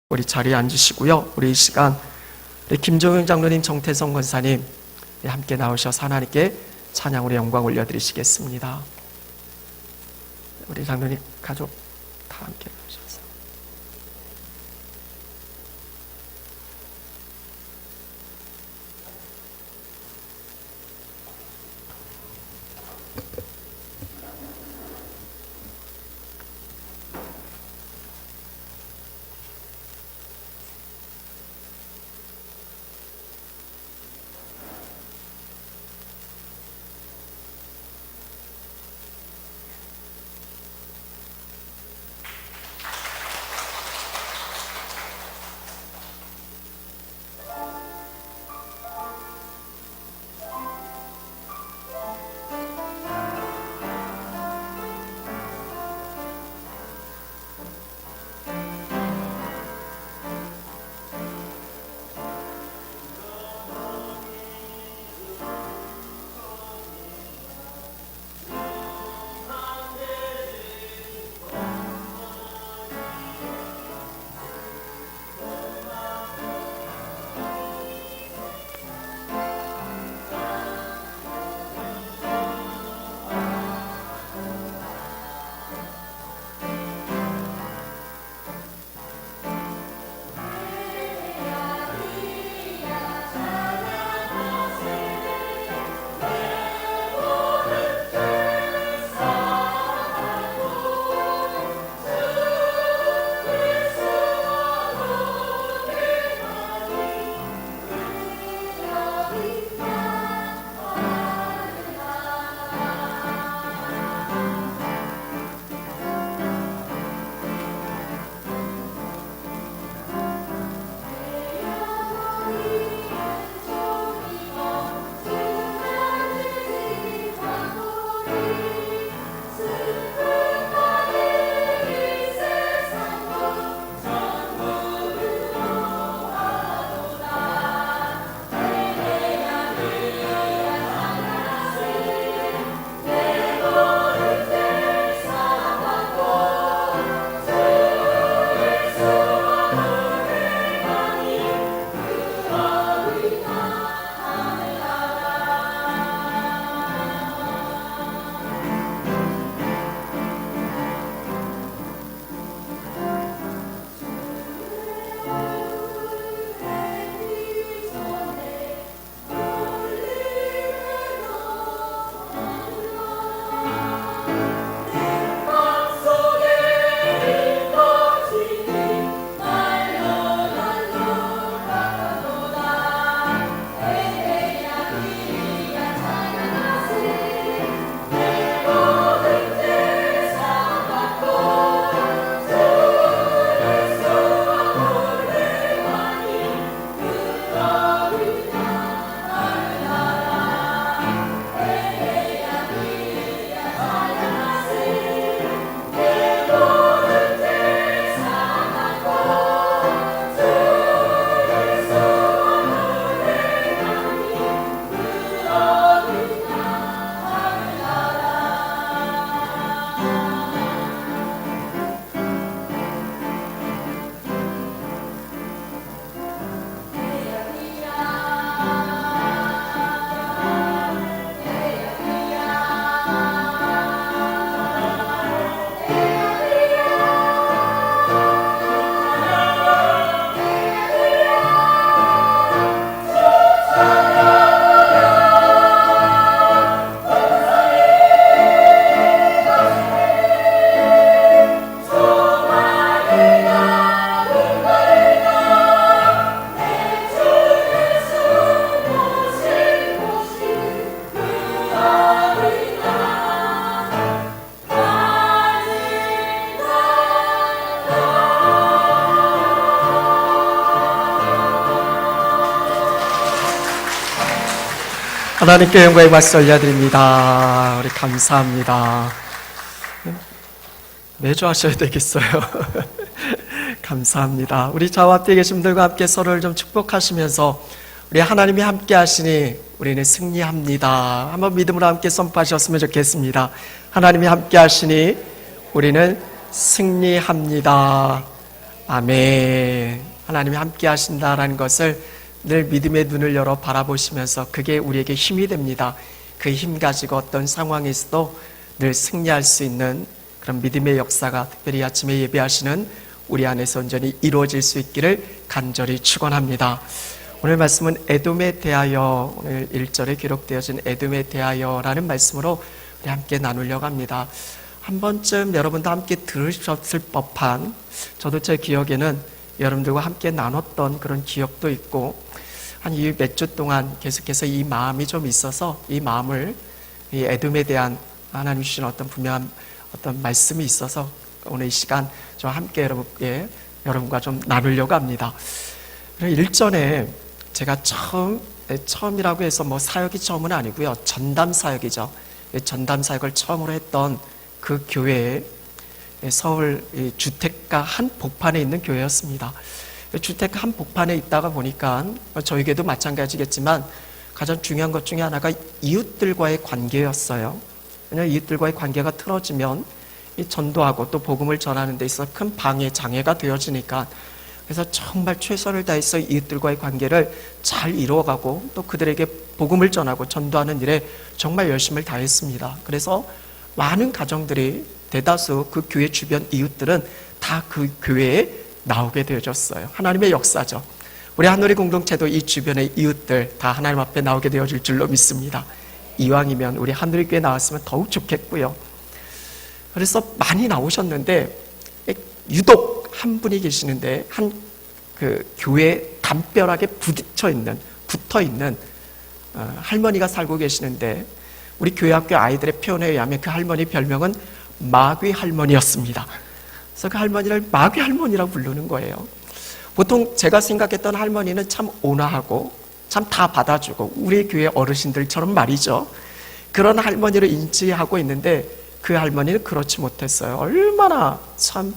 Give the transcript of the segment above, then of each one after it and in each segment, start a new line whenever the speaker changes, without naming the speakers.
우리 자리에 앉으시고요. 우리 이 시간 우리 김종영 장로님, 정태성 권사님 함께 나오셔서 하나님께 찬양으로 영광 올려드리시겠습니다. 우리 장로님 가족 다 함께 나오셔서. 하나님께 영광의 말씀 올려드립니다. 우리 감사합니다. 매주 하셔야 되겠어요. 감사합니다. 우리 저와 앞에 계신 분들과 함께 서로를 좀 축복하시면서 우리 하나님이 함께 하시니 우리는 승리합니다. 한번 믿음으로 함께 선포하셨으면 좋겠습니다. 하나님이 함께 하시니 우리는 승리합니다. 아멘. 하나님이 함께 하신다라는 것을 늘 믿음의 눈을 열어 바라보시면서 그게 우리에게 힘이 됩니다. 그 힘 가지고 어떤 상황에서도 늘 승리할 수 있는 그런 믿음의 역사가 특별히 아침에 예배하시는 우리 안에서 온전히 이루어질 수 있기를 간절히 축원합니다. 오늘 말씀은 에돔에 대하여, 오늘 1절에 기록되어진 에돔에 대하여라는 말씀으로 우리 함께 나누려고 합니다. 한 번쯤 여러분도 함께 들으셨을 법한, 저도 제 기억에는 여러분들과 함께 나눴던 그런 기억도 있고, 한 이 몇 주 동안 계속해서 이 마음이 좀 있어서 이 마음을, 이 에돔에 대한 하나님 주신 어떤 분명한 어떤 말씀이 있어서 오늘 이 시간 좀 함께 여러분과 좀 나누려고 합니다. 일전에 제가 처음이라고 해서 뭐 사역이 처음은 아니고요. 전담 사역이죠. 전담 사역을 처음으로 했던 그 교회에 서울 주택가 한 복판에 있는 교회였습니다. 주택가 한 복판에 있다가 보니까 저에게도 마찬가지겠지만 가장 중요한 것 중에 하나가 이웃들과의 관계였어요. 왜냐하면 이웃들과의 관계가 틀어지면 이 전도하고 또 복음을 전하는 데 있어서 큰 방해, 장애가 되어지니까, 그래서 정말 최선을 다해서 이웃들과의 관계를 잘 이루어가고 또 그들에게 복음을 전하고 전도하는 일에 정말 열심을 다했습니다. 그래서 많은 가정들이, 대다수 그 교회 주변 이웃들은 다 그 교회에 나오게 되어졌어요. 하나님의 역사죠. 우리 한우리 공동체도 이 주변의 이웃들 다 하나님 앞에 나오게 되어질 줄로 믿습니다. 이왕이면 우리 한우리 교회 나왔으면 더욱 좋겠고요. 그래서 많이 나오셨는데 유독 한 분이 계시는데, 한 그 교회에 담벼락에 붙어 있는 할머니가 살고 계시는데, 우리 교회 학교 아이들의 표현에 의하면 그 할머니 별명은 마귀 할머니였습니다. 그래서 그 할머니를 마귀 할머니라고 부르는 거예요. 보통 제가 생각했던 할머니는 참 온화하고 참 다 받아주고 우리 교회 어르신들처럼 말이죠. 그런 할머니를 인지하고 있는데 그 할머니는 그렇지 못했어요. 얼마나 참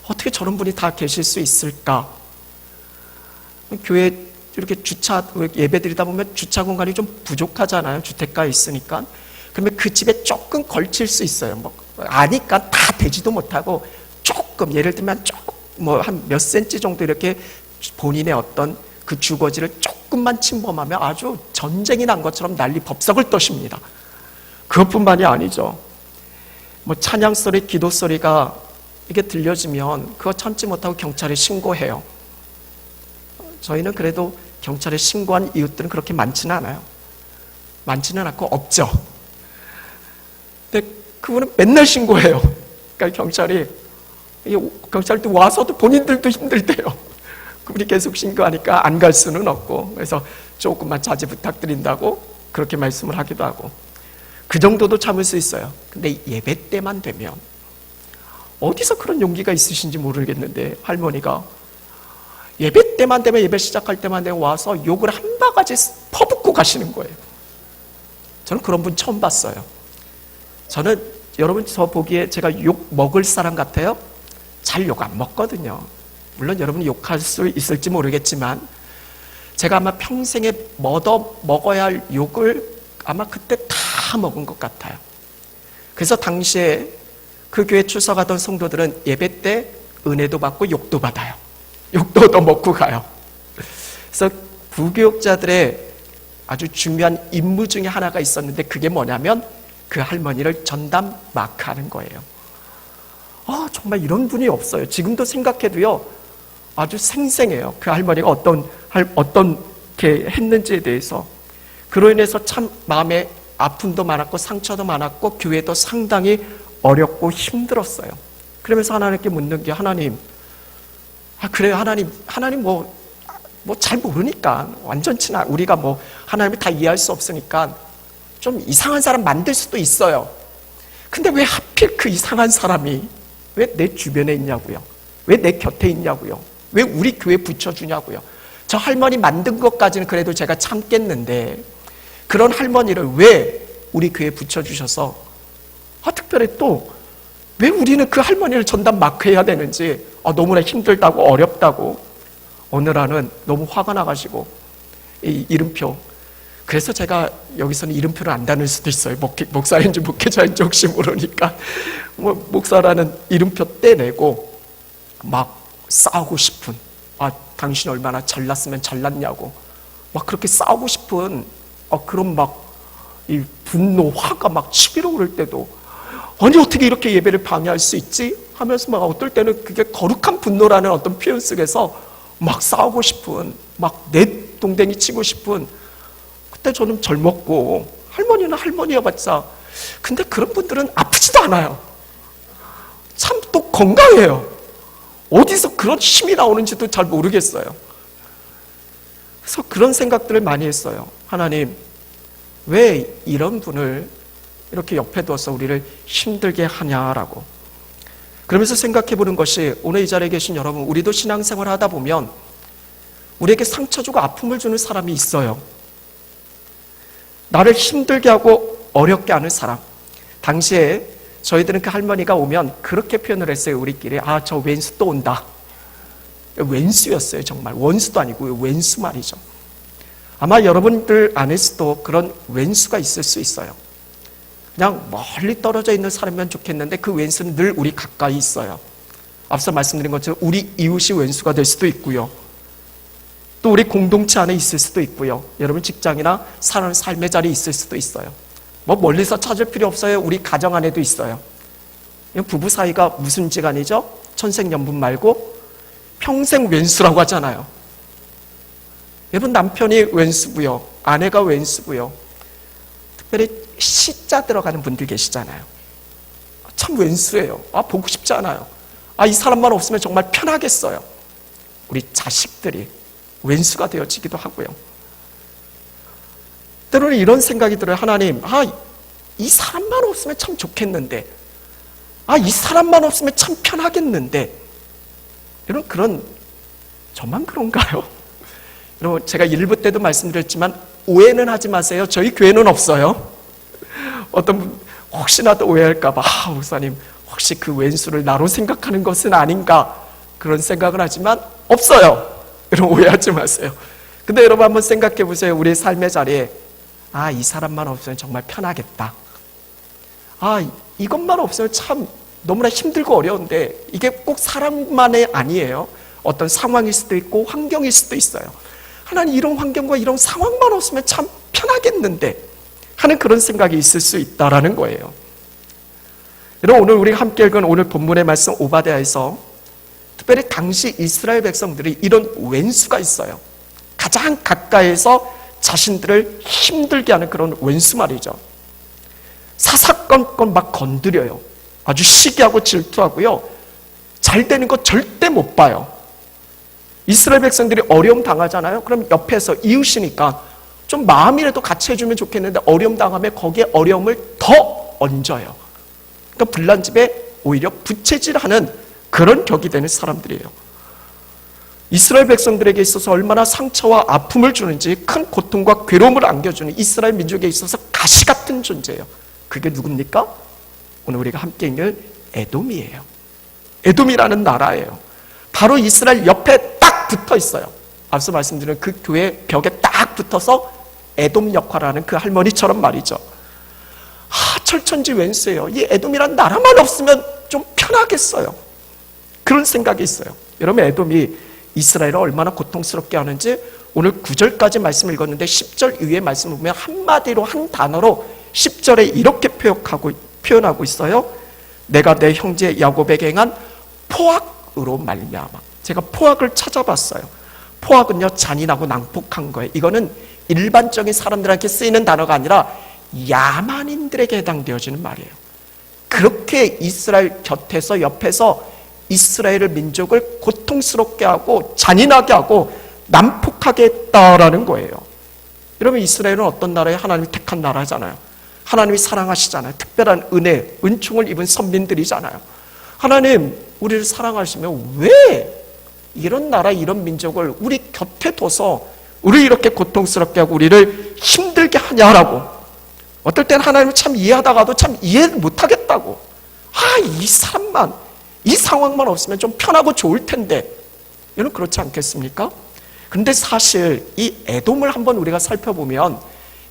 어떻게 저런 분이 다 계실 수 있을까. 교회 이렇게 예배 드리다 보면 주차 공간이 좀 부족하잖아요. 주택가에 있으니까. 그러면 그 집에 조금 걸칠 수 있어요. 뭐 아니까 다 되지도 못하고 조금, 예를 들면 조금 뭐 한 몇 센치 정도 이렇게 본인의 어떤 그 주거지를 조금만 침범하면 아주 전쟁이 난 것처럼 난리 법석을 떠십니다. 그것뿐만이 아니죠. 뭐 찬양 소리, 기도 소리가 이게 들려지면 그거 참지 못하고 경찰에 신고해요. 저희는 그래도 경찰에 신고한 이웃들은 그렇게 많지는 않아요. 많지는 않고 없죠. 근데 그분은 맨날 신고해요. 그러니까 경찰도 와서도 본인들도 힘들대요. 그분이 계속 신고하니까 안 갈 수는 없고, 그래서 조금만 자제 부탁드린다고 그렇게 말씀을 하기도 하고, 그 정도도 참을 수 있어요. 근데 예배 때만 되면, 어디서 그런 용기가 있으신지 모르겠는데 할머니가 예배 때만 되면, 예배 시작할 때만 되면 와서 욕을 한 바가지 퍼붓고 가시는 거예요. 저는 그런 분 처음 봤어요. 저는 여러분 저 보기에 제가 욕 먹을 사람 같아요? 잘 욕 안 먹거든요. 물론 여러분이 욕할 수 있을지 모르겠지만 제가 아마 평생에 먹어야 할 욕을 아마 그때 다 먹은 것 같아요. 그래서 당시에 그 교회 출석하던 성도들은 예배 때 은혜도 받고 욕도 받아요. 욕도 얻어먹고 가요. 그래서 부교육자들의 아주 중요한 임무 중에 하나가 있었는데, 그게 뭐냐면 그 할머니를 전담 마크하는 거예요. 정말 이런 분이 없어요. 지금도 생각해도요, 아주 생생해요. 그 할머니가 어떻게 했는지에 대해서. 그로 인해서 참 마음에 아픔도 많았고 상처도 많았고 교회도 상당히 어렵고 힘들었어요. 그러면서 하나님께 묻는 게, 하나님, 그래요, 하나님 뭐 잘 모르니까, 완전치나 우리가 뭐 하나님을 다 이해할 수 없으니까 좀 이상한 사람 만들 수도 있어요. 근데 왜 하필 그 이상한 사람이 왜 내 주변에 있냐고요? 왜 내 곁에 있냐고요? 왜 우리 교회에 붙여주냐고요? 저 할머니 만든 것까지는 그래도 제가 참겠는데, 그런 할머니를 왜 우리 교회에 붙여주셔서 특별히 또 왜 우리는 그 할머니를 전담 마크해야 되는지, 너무나 힘들다고 어렵다고 어느 날은 너무 화가 나가지고 이 이름표, 그래서 제가 여기서는 이름표를 안 다닐 수도 있어요. 목사인지 목회자인지 혹시 모르니까 목사라는 이름표 떼내고 막 싸우고 싶은, 당신 얼마나 잘났으면 잘났냐고 막 그렇게 싸우고 싶은 그런 막 이 분노, 화가 막 치밀어 오를 때도 아니 어떻게 이렇게 예배를 방해할 수 있지? 하면서 막 어떨 때는 그게 거룩한 분노라는 어떤 표현 속에서 막 싸우고 싶은, 막 내 동댕이 치고 싶은, 그때 저는 젊었고 할머니는 할머니여봤자 근데 그런 분들은 아프지도 않아요. 참 또 건강해요. 어디서 그런 힘이 나오는지도 잘 모르겠어요. 그래서 그런 생각들을 많이 했어요. 하나님, 왜 이런 분을 이렇게 옆에 둬서 우리를 힘들게 하냐라고. 그러면서 생각해 보는 것이, 오늘 이 자리에 계신 여러분, 우리도 신앙생활을 하다 보면 우리에게 상처 주고 아픔을 주는 사람이 있어요. 나를 힘들게 하고 어렵게 하는 사람. 당시에 저희들은 그 할머니가 오면 그렇게 표현을 했어요. 우리끼리. 저 왼수 또 온다. 왼수였어요. 정말 원수도 아니고 왼수 말이죠. 아마 여러분들 안에서도 그런 왼수가 있을 수 있어요. 그냥 멀리 떨어져 있는 사람이면 좋겠는데 그 왼수는 늘 우리 가까이 있어요. 앞서 말씀드린 것처럼 우리 이웃이 왼수가 될 수도 있고요. 또 우리 공동체 안에 있을 수도 있고요. 여러분 직장이나 사는 삶의 자리에 있을 수도 있어요. 멀리서 찾을 필요 없어요. 우리 가정 안에도 있어요. 부부 사이가 무슨 지간이죠? 천생연분 말고 평생 왼수라고 하잖아요. 여러분 남편이 왼수고요. 아내가 왼수고요. 특별히 시자 들어가는 분들 계시잖아요. 참 왼수예요. 보고 싶지 않아요. 이 사람만 없으면 정말 편하겠어요. 우리 자식들이 왼수가 되어지기도 하고요. 때로는 이런 생각이 들어요. 하나님, 이 사람만 없으면 참 좋겠는데, 이 사람만 없으면 참 편하겠는데, 그런 저만 그런가요? 여러분, 제가 일부 때도 말씀드렸지만 오해는 하지 마세요. 저희 교회는 없어요. 어떤 분 혹시나도 오해할까봐, 목사님 혹시 그 왼수를 나로 생각하는 것은 아닌가, 그런 생각을 하지만 없어요. 여러분 오해하지 마세요. 근데 여러분 한번 생각해 보세요. 우리 삶의 자리에 이 사람만 없으면 정말 편하겠다. 이것만 없으면 참 너무나 힘들고 어려운데, 이게 꼭 사람만이 아니에요. 어떤 상황일 수도 있고 환경일 수도 있어요. 하나님, 이런 환경과 이런 상황만 없으면 참 편하겠는데 하는 그런 생각이 있을 수 있다라는 거예요. 여러분, 오늘 우리가 함께 읽은 오늘 본문의 말씀 오바댜에서 특별히 당시 이스라엘 백성들이 이런 왼수가 있어요. 가장 가까이에서 자신들을 힘들게 하는 그런 왼수 말이죠. 사사건건 막 건드려요. 아주 시기하고 질투하고요. 잘 되는 거 절대 못 봐요. 이스라엘 백성들이 어려움 당하잖아요. 그럼 옆에서 이웃이니까 좀 마음이라도 같이 해주면 좋겠는데 어려움 당하면 거기에 어려움을 더 얹어요. 그러니까 불난 집에 오히려 부채질하는 그런 격이 되는 사람들이에요. 이스라엘 백성들에게 있어서 얼마나 상처와 아픔을 주는지, 큰 고통과 괴로움을 안겨주는 이스라엘 민족에 있어서 가시 같은 존재예요. 그게 누굽니까? 오늘 우리가 함께 읽는 에돔이에요. 에돔이라는 나라예요. 바로 이스라엘 옆에 딱 붙어 있어요. 앞서 말씀드린 그 교회 벽에 딱 붙어서 에돔 역할을 하는 그 할머니처럼 말이죠. 철천지 왼수예요. 이 에돔이란 나라만 없으면 좀 편하겠어요. 그런 생각이 있어요. 여러분, 에돔이 이스라엘을 얼마나 고통스럽게 하는지 오늘 9절까지 말씀을 읽었는데 10절 이후의 말씀을 보면 한마디로, 한 단어로 10절에 이렇게 표현하고 있어요. 내가 내 형제 야곱에게 행한 포악으로 말미암아. 제가 포악을 찾아봤어요. 포악은요, 잔인하고 난폭한 거예요. 이거는 일반적인 사람들한테 쓰이는 단어가 아니라 야만인들에게 해당되어지는 말이에요. 그렇게 이스라엘 곁에서, 옆에서 이스라엘 민족을 고통스럽게 하고 잔인하게 하고 난폭하게 했다라는 거예요. 여러분, 이스라엘은 어떤 나라예요? 하나님이 택한 나라잖아요. 하나님이 사랑하시잖아요. 특별한 은혜, 은총을 입은 선민들이잖아요. 하나님, 우리를 사랑하시면 왜 이런 나라, 이런 민족을 우리 곁에 둬서 우리 이렇게 고통스럽게 하고 우리를 힘들게 하냐라고. 어떨 땐 하나님을 참 이해하다가도 참 이해 못하겠다고. 이 사람만, 이 상황만 없으면 좀 편하고 좋을 텐데. 여러분, 그렇지 않겠습니까? 그런데 사실 이 에돔을 한번 우리가 살펴보면,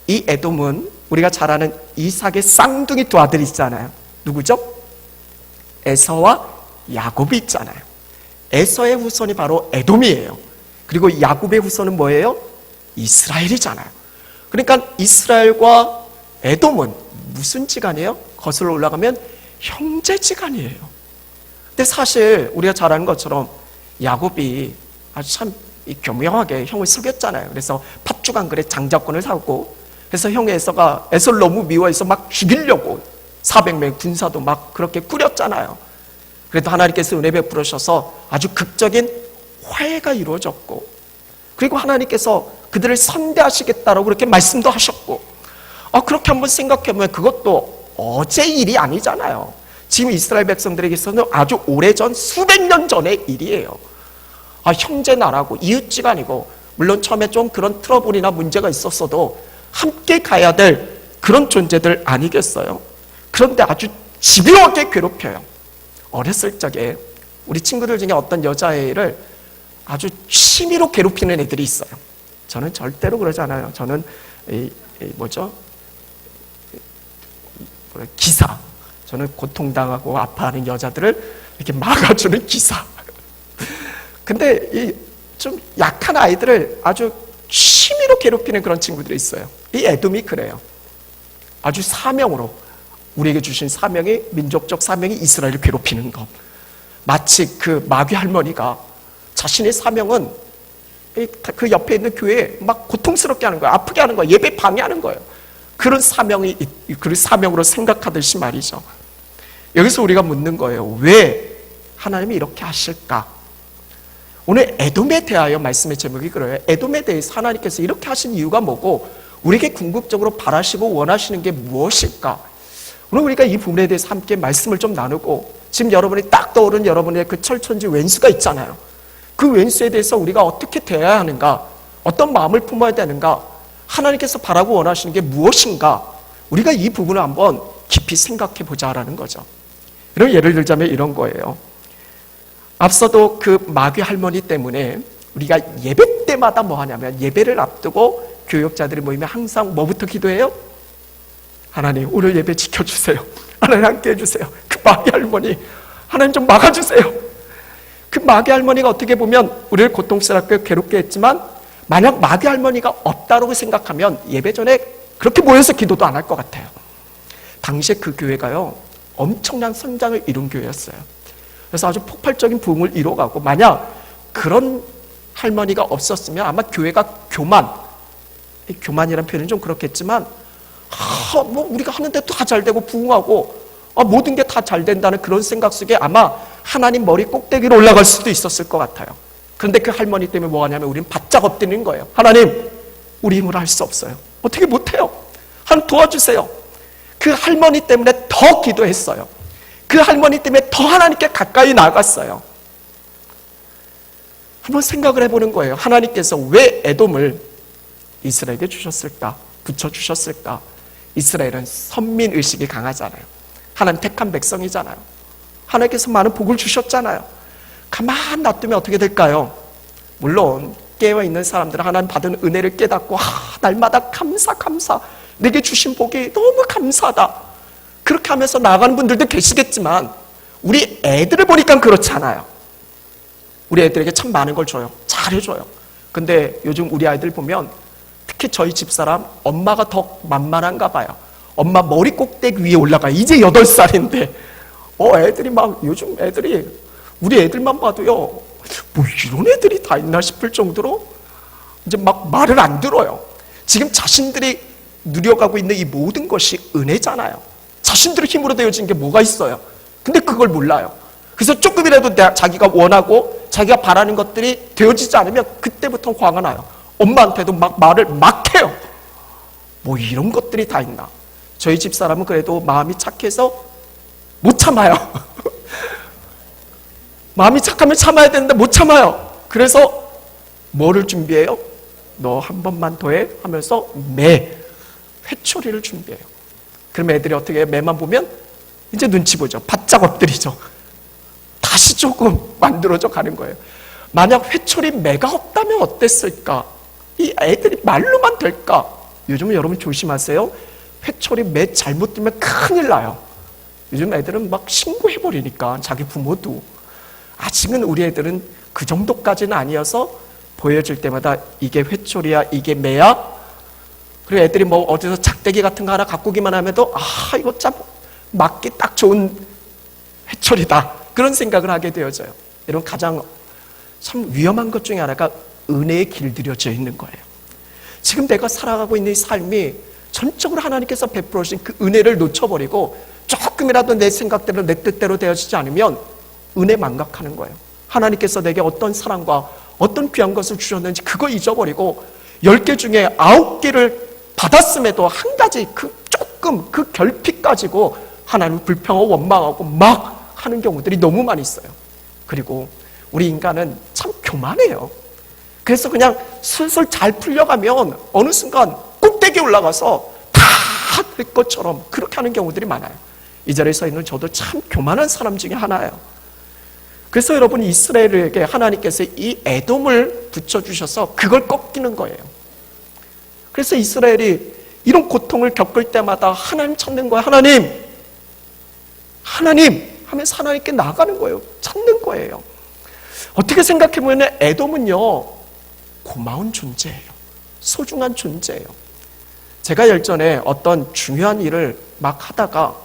이 에돔은 우리가 잘 아는 이삭의 쌍둥이 두 아들이 있잖아요. 누구죠? 에서와 야곱이 있잖아요. 에서의 후손이 바로 에돔이에요. 그리고 야곱의 후손은 뭐예요? 이스라엘이잖아요. 그러니까 이스라엘과 에돔은 무슨 지간이에요? 거슬러 올라가면 형제지간이에요. 근데 사실 우리가 잘 아는 것처럼 야곱이 아주 참 교묘하게 형을 속였잖아요. 그래서 팥죽 그릇 장자권을 사고, 그래서 형 에서가 에서를 너무 미워해서 막 죽이려고 400명의 군사도 막 그렇게 꾸렸잖아요. 그래도 하나님께서 은혜 베풀으셔서 아주 극적인 화해가 이루어졌고, 그리고 하나님께서 그들을 선대하시겠다라고 그렇게 말씀도 하셨고, 그렇게 한번 생각해보면 그것도 어제 일이 아니잖아요. 지금 이스라엘 백성들에게서는 아주 오래전 수백 년 전의 일이에요. 형제 나라고 이웃지간이고, 물론 처음에 좀 그런 트러블이나 문제가 있었어도 함께 가야 될 그런 존재들 아니겠어요? 그런데 아주 집요하게 괴롭혀요. 어렸을 적에 우리 친구들 중에 어떤 여자애를 아주 취미로 괴롭히는 애들이 있어요. 저는 절대로 그러지 않아요. 저는 기사. 저는 고통당하고 아파하는 여자들을 이렇게 막아주는 기사. 근데 이 좀 약한 아이들을 아주 취미로 괴롭히는 그런 친구들이 있어요. 이 에돔이 그래요. 아주 사명으로, 우리에게 주신 사명이, 민족적 사명이 이스라엘을 괴롭히는 것. 마치 그 마귀 할머니가 자신의 사명은 그 옆에 있는 교회에 막 고통스럽게 하는 거예요. 아프게 하는 거예요. 예배 방해하는 거예요. 그런 사명이, 그 사명으로 생각하듯이 말이죠. 여기서 우리가 묻는 거예요. 왜 하나님이 이렇게 하실까? 오늘 에돔에 대하여 말씀의 제목이 그래요. 에돔에 대해서 하나님께서 이렇게 하신 이유가 뭐고, 우리에게 궁극적으로 바라시고 원하시는 게 무엇일까? 오늘 우리가 이 부분에 대해서 함께 말씀을 좀 나누고, 지금 여러분이 딱 떠오른 여러분의 그 철천지 왼수가 있잖아요. 그 왼수에 대해서 우리가 어떻게 대해야 하는가? 어떤 마음을 품어야 되는가? 하나님께서 바라고 원하시는 게 무엇인가? 우리가 이 부분을 한번 깊이 생각해 보자라는 거죠. 이런 예를 들자면 이런 거예요. 앞서도 그 마귀 할머니 때문에 우리가 예배 때마다 뭐 하냐면, 예배를 앞두고 교역자들이 모이면 항상 뭐부터 기도해요? 하나님, 오늘 예배 지켜주세요. 하나님 함께 해주세요. 그 마귀 할머니, 하나님 좀 막아주세요. 그 마귀 할머니가 어떻게 보면 우리를 고통스럽게 괴롭게 했지만, 만약 마귀 할머니가 없다고 생각하면 예배 전에 그렇게 모여서 기도도 안 할 것 같아요. 당시에 그 교회가요, 엄청난 성장을 이룬 교회였어요. 그래서 아주 폭발적인 부흥을 이뤄가고, 만약 그런 할머니가 없었으면 아마 교회가 교만이라는 표현은 좀 그렇겠지만, 뭐 우리가 하는데 다 잘 되고 부흥하고 모든 게 다 잘 된다는 그런 생각 속에 아마 하나님 머리 꼭대기로 올라갈 수도 있었을 것 같아요. 그런데 그 할머니 때문에 뭐 하냐면 우리는 바짝 엎드리는 거예요. 하나님, 우리 힘으로 할 수 없어요. 어떻게 못해요. 하나님 도와주세요. 그 할머니 때문에 더 기도했어요. 그 할머니 때문에 더 하나님께 가까이 나갔어요. 한번 생각을 해보는 거예요. 하나님께서 왜 에돔을 이스라엘에게 주셨을까? 붙여주셨을까? 이스라엘은 선민의식이 강하잖아요. 하나님 택한 백성이잖아요. 하나님께서 많은 복을 주셨잖아요. 가만 놔두면 어떻게 될까요? 물론 깨어있는 사람들은 하나님 받은 은혜를 깨닫고 날마다 감사 내게 주신 복이 너무 감사하다, 그렇게 하면서 나아가는 분들도 계시겠지만, 우리 애들을 보니까 그렇지 않아요. 우리 애들에게 참 많은 걸 줘요. 잘해줘요. 근데 요즘 우리 아이들 보면, 특히 저희 집사람 엄마가 더 만만한가 봐요. 엄마 머리 꼭대기 위에 올라가요. 이제 8살인데 애들이 막, 요즘 애들이, 우리 애들만 봐도요, 뭐 이런 애들이 다 있나 싶을 정도로 이제 막 말을 안 들어요. 지금 자신들이 누려가고 있는 이 모든 것이 은혜잖아요. 자신들의 힘으로 되어진 게 뭐가 있어요? 근데 그걸 몰라요. 그래서 조금이라도 자기가 원하고 자기가 바라는 것들이 되어지지 않으면 그때부터 화가 나요. 엄마한테도 막 말을 막 해요. 뭐 이런 것들이 다 있나? 저희 집사람은 그래도 마음이 착해서 못 참아요. 마음이 착하면 참아야 되는데 못 참아요. 그래서 뭐를 준비해요? 너 한 번만 더 해? 하면서 회초리를 준비해요. 그럼 애들이 어떻게 해요? 매만 보면 이제 눈치 보죠. 바짝 엎드리죠. 다시 조금 만들어져 가는 거예요. 만약 회초리 매가 없다면 어땠을까? 이 애들이 말로만 될까? 요즘은 여러분 조심하세요. 회초리 매 잘못 들면 큰일 나요. 요즘 애들은 막 신고해버리니까, 자기 부모도. 아직은 우리 애들은 그 정도까지는 아니어서 보여줄 때마다 이게 회초리야, 이게 매야. 그리고 애들이 뭐 어디서 작대기 같은 거 하나 갖고 오기만 하면도 이거 참 맞기 딱 좋은 회초리다, 그런 생각을 하게 되어져요. 여러분, 가장 참 위험한 것 중에 하나가 은혜에 길들여져 있는 거예요. 지금 내가 살아가고 있는 이 삶이 전적으로 하나님께서 베풀어 주신 그 은혜를 놓쳐버리고 조금이라도 내 생각대로 내 뜻대로 되어지지 않으면 은혜 망각하는 거예요. 하나님께서 내게 어떤 사랑과 어떤 귀한 것을 주셨는지 그거 잊어버리고 10개 중에 9개를 받았음에도 한 가지 조금 그 결핍 가지고 하나님을 불평하고 원망하고 막 하는 경우들이 너무 많이 있어요. 그리고 우리 인간은 참 교만해요. 그래서 그냥 슬슬 잘 풀려가면 어느 순간 꼭대기에 올라가서 다 될 것처럼 그렇게 하는 경우들이 많아요. 이 자리에 서 있는 저도 참 교만한 사람 중에 하나예요. 그래서 여러분, 이스라엘에게 하나님께서 이 에돔을 붙여주셔서 그걸 꺾이는 거예요. 그래서 이스라엘이 이런 고통을 겪을 때마다 하나님 찾는 거예요. 하나님 하면서 하나님께 나가는 거예요. 찾는 거예요. 어떻게 생각해보면 에돔은요, 고마운 존재예요. 소중한 존재예요. 제가 예전에 어떤 중요한 일을 막 하다가,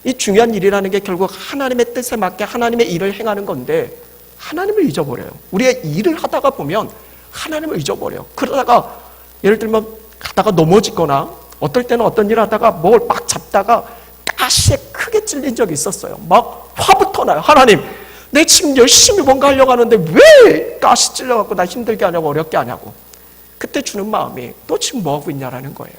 이 중요한 일이라는 게 결국 하나님의 뜻에 맞게 하나님의 일을 행하는 건데 하나님을 잊어버려요. 우리의 일을 하다가 보면 하나님을 잊어버려요. 그러다가 예를 들면 가다가 넘어지거나, 어떨 때는 어떤 일을 하다가 뭘 막 잡다가 가시에 크게 찔린 적이 있었어요. 막 화부터 나요. 하나님, 내 지금 열심히 뭔가 하려고 하는데 왜 가시 찔러갖고 나 힘들게 하냐고, 어렵게 하냐고. 그때 주는 마음이 너 지금 뭐하고 있냐라는 거예요.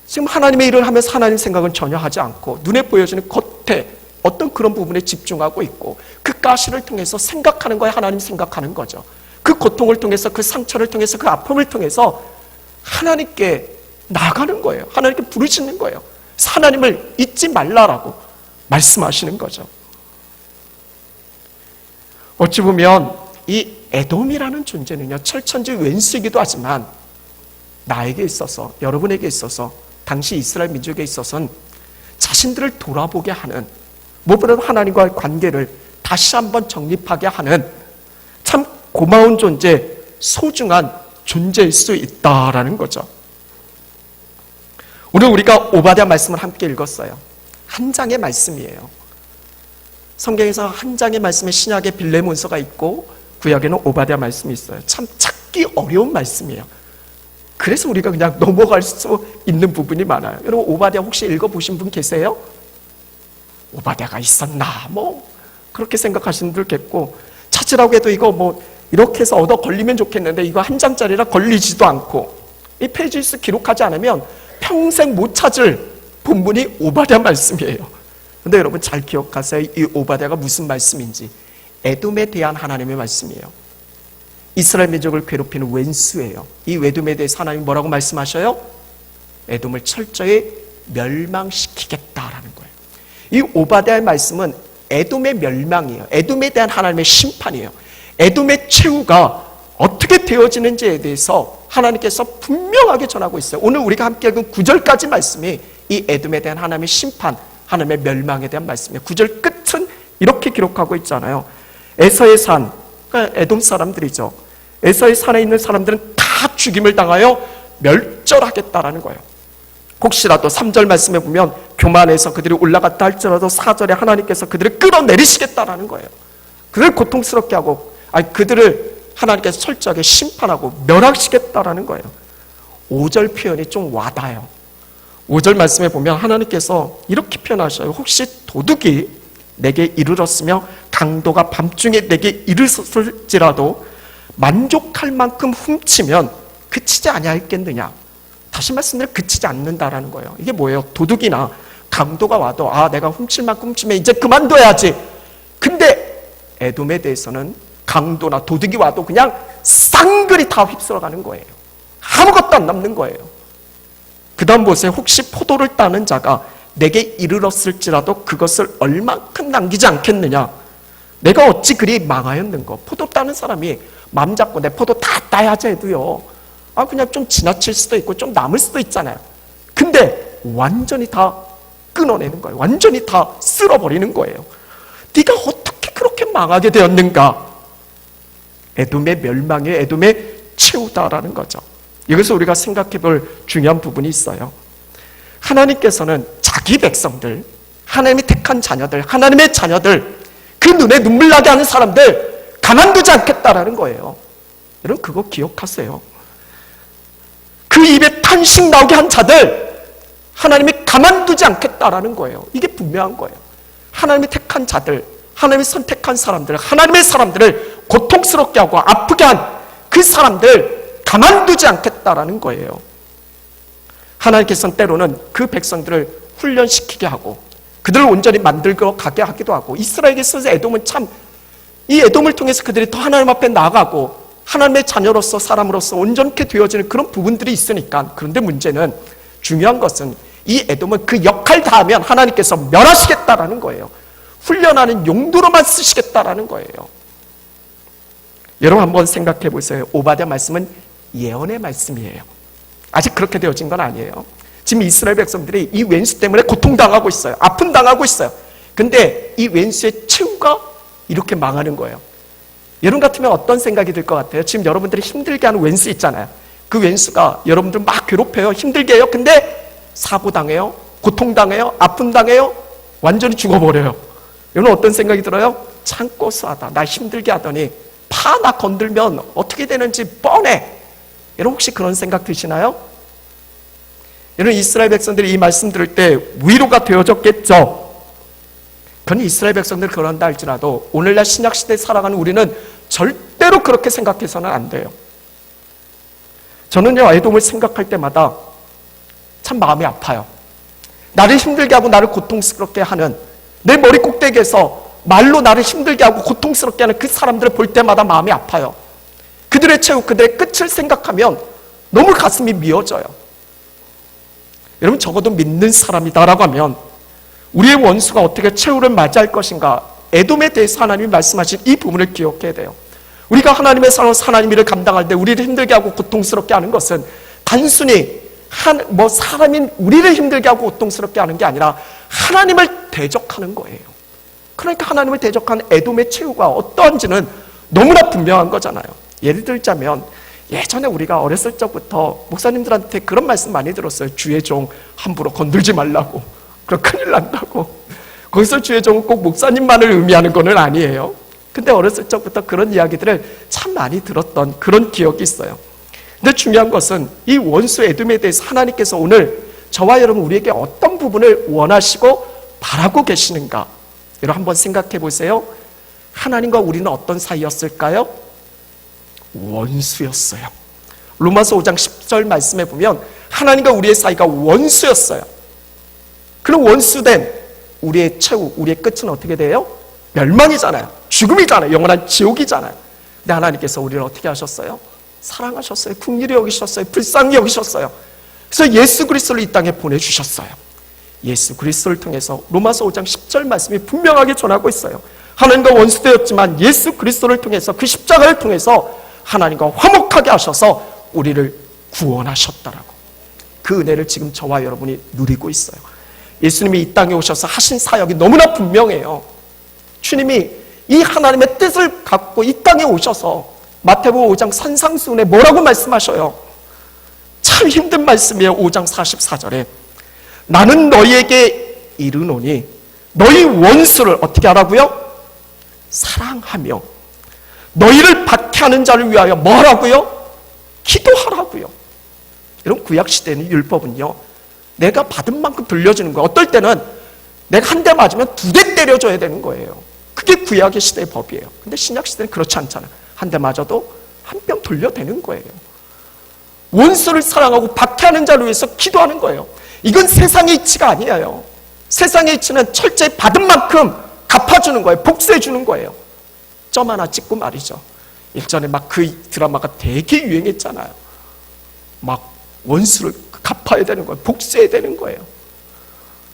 지금 하나님의 일을 하면서 하나님 생각은 전혀 하지 않고 눈에 보여지는 겉에 어떤 그런 부분에 집중하고 있고, 그 가시를 통해서 생각하는 거에 하나님 생각하는 거죠. 그 고통을 통해서, 그 상처를 통해서, 그 아픔을 통해서 하나님께 나가는 거예요. 하나님께 부르짖는 거예요. 하나님을 잊지 말라라고 말씀하시는 거죠. 어찌 보면 이 에돔이라는 존재는요, 철천지 왼수이기도 하지만 나에게 있어서, 여러분에게 있어서, 당시 이스라엘 민족에 있어서는 자신들을 돌아보게 하는, 무엇보다도 하나님과의 관계를 다시 한번 정립하게 하는 참 고마운 존재, 소중한 존재일 수 있다라는 거죠. 오늘 우리가 오바댜 말씀을 함께 읽었어요. 한 장의 말씀이에요. 성경에서 한 장의 말씀에 신약의 빌레몬서가 있고 구약에는 오바댜 말씀이 있어요. 참 찾기 어려운 말씀이에요. 그래서 우리가 그냥 넘어갈 수 있는 부분이 많아요. 여러분, 오바댜 혹시 읽어보신 분 계세요? 오바댜가 있었나? 뭐 그렇게 생각하시는 분들 계시고, 찾으라고 해도 이거 뭐 이렇게 해서 얻어 걸리면 좋겠는데 이거 한 장짜리라 걸리지도 않고, 이 페이지에서 기록하지 않으면 평생 못 찾을 본문이 오바댜 말씀이에요. 그런데 여러분 잘 기억하세요. 이 오바댜가 무슨 말씀인지. 에돔에 대한 하나님의 말씀이에요. 이스라엘 민족을 괴롭히는 왼수예요. 이 에돔에 대해서 하나님이 뭐라고 말씀하셔요? 에돔을 철저히 멸망시키겠다라는 거예요. 이 오바댜의 말씀은 에돔의 멸망이에요. 에돔에 대한 하나님의 심판이에요. 에돔의 최후가 어떻게 되어지는지에 대해서 하나님께서 분명하게 전하고 있어요. 오늘 우리가 함께 읽은 9절까지 말씀이 이 에돔에 대한 하나님의 심판, 하나님의 멸망에 대한 말씀이에요. 9절 끝은 이렇게 기록하고 있잖아요. 에서의 산, 그러니까 에돔 사람들이죠. 에서의 산에 있는 사람들은 다 죽임을 당하여 멸절하겠다라는 거예요. 혹시라도 3절 말씀에 보면 교만해서 그들이 올라갔다 할지라도 4절에 하나님께서 그들을 끌어내리시겠다라는 거예요. 그들을 고통스럽게 하고, 그들을 하나님께서 철저하게 심판하고 멸하시겠다라는 거예요. 5절 표현이 좀 와닿아요. 5절 말씀에 보면 하나님께서 이렇게 표현하셔요. 혹시 도둑이 내게 이르렀으며 강도가 밤중에 내게 이르렀을지라도 만족할 만큼 훔치면 그치지 아니하겠느냐. 다시 말씀드리면 그치지 않는다라는 거예요. 이게 뭐예요? 도둑이나 강도가 와도 내가 훔칠 만큼 훔치면 이제 그만둬야지. 근데 에돔에 대해서는 강도나 도둑이 와도 그냥 쌍그리 다 휩쓸어가는 거예요. 아무것도 안 남는 거예요. 그 다음 보세요. 혹시 포도를 따는 자가 내게 이르렀을지라도 그것을 얼만큼 남기지 않겠느냐. 내가 어찌 그리 망하였는고. 포도 따는 사람이 맘 잡고 내 포도 다 따야지 해도요, 그냥 좀 지나칠 수도 있고 좀 남을 수도 있잖아요. 근데 완전히 다 끊어내는 거예요. 완전히 다 쓸어버리는 거예요. 네가 어떻게 그렇게 망하게 되었는가? 에돔의 멸망이 에돔의 최후다라는 거죠. 여기서 우리가 생각해 볼 중요한 부분이 있어요. 하나님께서는 자기 백성들, 하나님이 택한 자녀들, 하나님의 자녀들, 그 눈에 눈물 나게 하는 사람들 가만두지 않겠다라는 거예요. 여러분 그거 기억하세요. 그 입에 탄식 나오게 한 자들 하나님이 가만두지 않겠다라는 거예요. 이게 분명한 거예요. 하나님이 택한 자들, 하나님이 선택한 사람들, 하나님의 사람들을 고통스럽게 하고 아프게 한 그 사람들 가만두지 않겠다라는 거예요. 하나님께서는 때로는 그 백성들을 훈련시키게 하고 그들을 온전히 만들고 가게 하기도 하고, 이스라엘에서 에돔은 참 이 에돔을 통해서 그들이 더 하나님 앞에 나아가고 하나님의 자녀로서 사람으로서 온전케 되어지는 그런 부분들이 있으니까. 그런데 문제는, 중요한 것은 이 에돔은 그 역할 다 하면 하나님께서 멸하시겠다라는 거예요. 훈련하는 용도로만 쓰시겠다라는 거예요. 여러분 한번 생각해 보세요. 오바댜 말씀은 예언의 말씀이에요. 아직 그렇게 되어진 건 아니에요. 지금 이스라엘 백성들이 이 왼수 때문에 고통당하고 있어요. 아픔당하고 있어요. 근데 이 왼수의 최후가 이렇게 망하는 거예요. 여러분 같으면 어떤 생각이 들 것 같아요? 지금 여러분들이 힘들게 하는 왼수 있잖아요. 그 왼수가 여러분들 막 괴롭혀요. 힘들게 해요. 근데 사고당해요. 고통당해요. 아픔당해요. 완전히 죽어버려요. 여러분 어떤 생각이 들어요? 참 고소하다. 나 힘들게 하더니 파 나 건들면 어떻게 되는지 뻔해. 여러분 혹시 그런 생각 드시나요? 여러분 이스라엘 백성들이 이 말씀 들을 때 위로가 되어졌겠죠. 그건 이스라엘 백성들 그런다 할지라도 오늘날 신약시대에 살아가는 우리는 절대로 그렇게 생각해서는 안 돼요. 저는요 에돔을 생각할 때마다 참 마음이 아파요. 나를 힘들게 하고 나를 고통스럽게 하는, 내 머리 꼭대기에서 말로 나를 힘들게 하고 고통스럽게 하는 그 사람들을 볼 때마다 마음이 아파요. 그들의 최후, 그들의 끝을 생각하면 너무 가슴이 미어져요. 여러분 적어도 믿는 사람이다라고 하면 우리의 원수가 어떻게 최후를 맞이할 것인가, 에돔에 대해서 하나님이 말씀하신 이 부분을 기억해야 돼요. 우리가 하나님의 사랑으로 하나님 일을 감당할 때 우리를 힘들게 하고 고통스럽게 하는 것은 단순히 사람인 우리를 힘들게 하고 고통스럽게 하는 게 아니라 하나님을 대적하는 거예요. 그러니까 하나님을 대적한 에돔의 최후가 어떠한지는 너무나 분명한 거잖아요. 예를 들자면 예전에 우리가 어렸을 적부터 목사님들한테 그런 말씀 많이 들었어요. 주의 종 함부로 건들지 말라고. 그럼 큰일 난다고. 거기서 주의 종은 꼭 목사님만을 의미하는 건 아니에요. 근데 어렸을 적부터 그런 이야기들을 참 많이 들었던 그런 기억이 있어요. 근데 중요한 것은 이 원수 에돔에 대해서 하나님께서 오늘 저와 여러분 우리에게 어떤 부분을 원하시고 바라고 계시는가, 여러분 한번 생각해 보세요. 하나님과 우리는 어떤 사이였을까요? 원수였어요. 로마서 5장 10절 말씀에 보면 하나님과 우리의 사이가 원수였어요. 그럼 원수된 우리의 최후, 우리의 끝은 어떻게 돼요? 멸망이잖아요. 죽음이잖아요. 영원한 지옥이잖아요. 근데 하나님께서 우리를 어떻게 하셨어요? 사랑하셨어요. 긍휼히 여기셨어요. 불쌍히 여기셨어요. 그래서 예수 그리스도를 이 땅에 보내주셨어요. 예수 그리스도를 통해서 로마서 5장 10절 말씀이 분명하게 전하고 있어요. 하나님과 원수되었지만 예수 그리스도를 통해서, 그 십자가를 통해서 하나님과 화목하게 하셔서 우리를 구원하셨다라고. 그 은혜를 지금 저와 여러분이 누리고 있어요. 예수님이 이 땅에 오셔서 하신 사역이 너무나 분명해요. 주님이 이 하나님의 뜻을 갖고 이 땅에 오셔서 마태복음 5장 산상수훈에 뭐라고 말씀하셔요? 참 힘든 말씀이에요. 5장 44절에 나는 너희에게 이르노니 너희 원수를 어떻게 하라고요? 사랑하며 너희를 박해하는 자를 위하여 뭐 하라고요? 기도하라고요. 여러분 구약시대는 율법은요 내가 받은 만큼 돌려주는 거예요. 어떨 때는 내가 한 대 맞으면 2대 때려줘야 되는 거예요. 그게 구약의 시대의 법이에요. 근데 신약시대는 그렇지 않잖아요. 한 대 맞아도 한 뼘 돌려대는 거예요. 원수를 사랑하고 박해하는 자를 위해서 기도하는 거예요. 이건 세상의 이치가 아니에요. 세상의 이치는 철저히 받은 만큼 갚아주는 거예요. 복수해주는 거예요. 점 하나 찍고 말이죠. 일전에 막 그 드라마가 되게 유행했잖아요. 막 원수를 갚아야 되는 거예요. 복수해야 되는 거예요.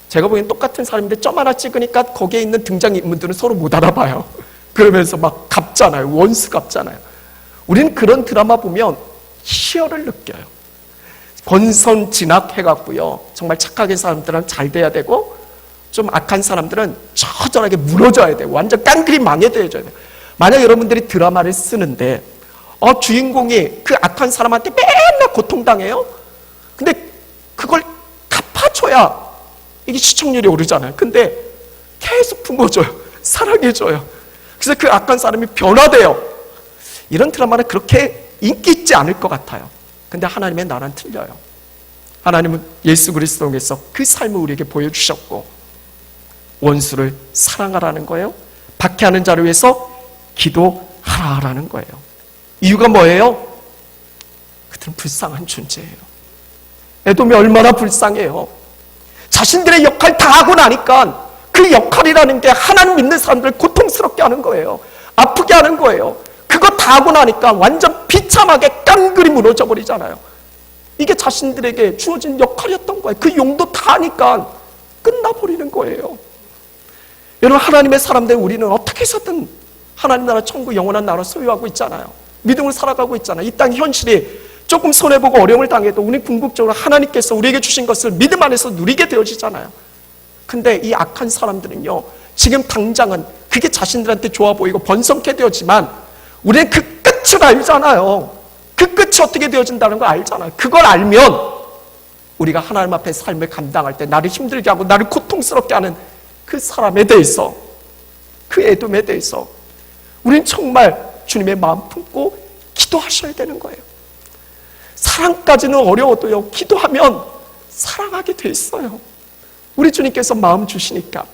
제가 보기엔 똑같은 사람인데 점 하나 찍으니까 거기에 있는 등장인물들은 서로 못 알아봐요. 그러면서 막 갚잖아요. 원수 갚잖아요. 우리는 그런 드라마 보면 희열을 느껴요. 권선진악 해갖고요 정말 착하게 사람들은 잘 돼야 되고 좀 악한 사람들은 처절하게 무너져야 돼요. 완전 깡그리 망해져야 돼요. 만약 여러분들이 드라마를 쓰는데 주인공이 그 악한 사람한테 맨날 고통당해요. 근데 그걸 갚아줘야 이게 시청률이 오르잖아요. 근데 계속 품어줘요. 사랑해줘요. 그래서 그 악한 사람이 변화돼요. 이런 드라마는 그렇게 인기 있지 않을 것 같아요. 근데 하나님의 나라는 틀려요. 하나님은 예수 그리스도에서 그 삶을 우리에게 보여주셨고 원수를 사랑하라는 거예요. 박해하는 자를 위해서 기도하라는 거예요. 이유가 뭐예요? 그들은 불쌍한 존재예요. 에돔이 얼마나 불쌍해요. 자신들의 역할 다 하고 나니까 그 역할이라는 게 하나님 믿는 사람들을 고통스럽게 하는 거예요. 아프게 하는 거예요. 그거 다 하고 나니까 완전 비참하게 깡그리 무너져 버리잖아요. 이게 자신들에게 주어진 역할이었던 거예요. 그 용도 다 하니까 끝나버리는 거예요. 여러분, 하나님의 사람들 우리는 어떻게 해서든 하나님 나라 천국 영원한 나라를 소유하고 있잖아요. 믿음을 살아가고 있잖아요. 이 땅 현실이 조금 손해보고 어려움을 당해도 우리 궁극적으로 하나님께서 우리에게 주신 것을 믿음 안에서 누리게 되어지잖아요. 근데 이 악한 사람들은요, 지금 당장은 그게 자신들한테 좋아 보이고 번성케 되었지만 우리는 그 끝을 알잖아요. 그 끝이 어떻게 되어진다는 걸 알잖아요. 그걸 알면 우리가 하나님 앞에 삶을 감당할 때 나를 힘들게 하고 나를 고통스럽게 하는 그 사람에 대해서, 그 에돔에 대해서 우리는 정말 주님의 마음 품고 기도하셔야 되는 거예요. 사랑까지는 어려워도요, 기도하면 사랑하게 돼 있어요. 우리 주님께서 마음 주시니까.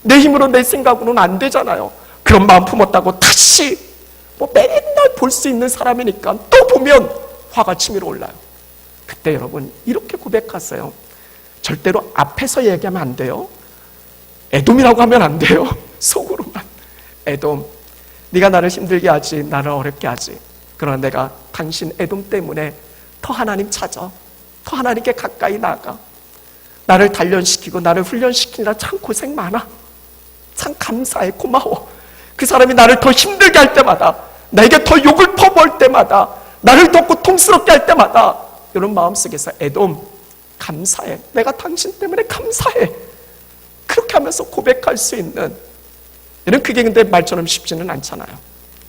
내 힘으로 내 생각으로는 안 되잖아요. 그런 마음 품었다고 다시 맨날 볼 수 있는 사람이니까 또 보면 화가 치밀어 올라요. 그때 여러분 이렇게 고백하세요. 절대로 앞에서 얘기하면 안 돼요. 에돔이라고 하면 안 돼요. 속으로만. 에돔, 네가 나를 힘들게 하지, 나를 어렵게 하지. 그러나 내가 당신 에돔 때문에 더 하나님 찾아, 더 하나님께 가까이 나가. 나를 단련시키고 나를 훈련시키느라 참 고생 많아. 참 감사해, 고마워. 그 사람이 나를 더 힘들게 할 때마다, 나에게 더 욕을 퍼부을 때마다, 나를 더 고통스럽게 할 때마다 이런 마음속에서 에돔, 감사해. 내가 당신 때문에 감사해. 그렇게 하면서 고백할 수 있는, 이런 그게 근데 말처럼 쉽지는 않잖아요.